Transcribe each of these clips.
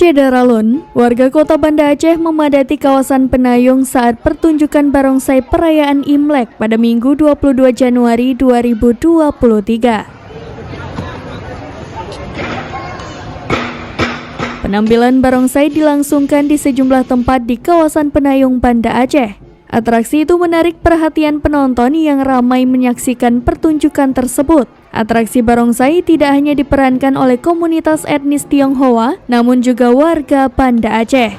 Syedaralun, warga kota Banda Aceh memadati kawasan Penayung saat pertunjukan barongsai perayaan Imlek pada Minggu 22 Januari 2023. Penampilan barongsai dilangsungkan di sejumlah tempat di kawasan Penayung Banda Aceh. Atraksi itu menarik perhatian penonton yang ramai menyaksikan pertunjukan tersebut. Atraksi barongsai tidak hanya diperankan oleh komunitas etnis Tionghoa, namun juga warga Banda Aceh.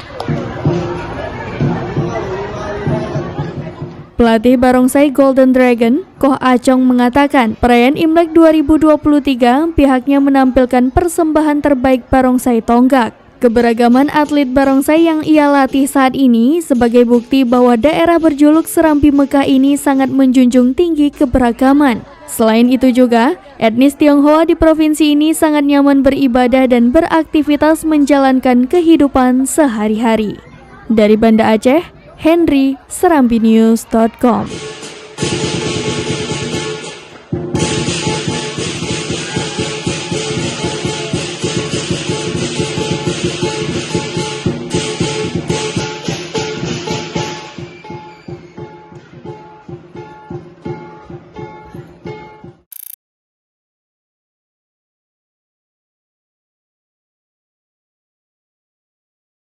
Pelatih barongsai Golden Dragon, Koh Acong mengatakan, perayaan Imlek 2023 pihaknya menampilkan persembahan terbaik barongsai tonggak. Keberagaman atlet barongsai yang ia latih saat ini sebagai bukti bahwa daerah berjuluk Serambi Mekah ini sangat menjunjung tinggi keberagaman. Selain itu juga, etnis Tionghoa di provinsi ini sangat nyaman beribadah dan beraktivitas menjalankan kehidupan sehari-hari. Dari Banda Aceh, Henry, serambinews.com.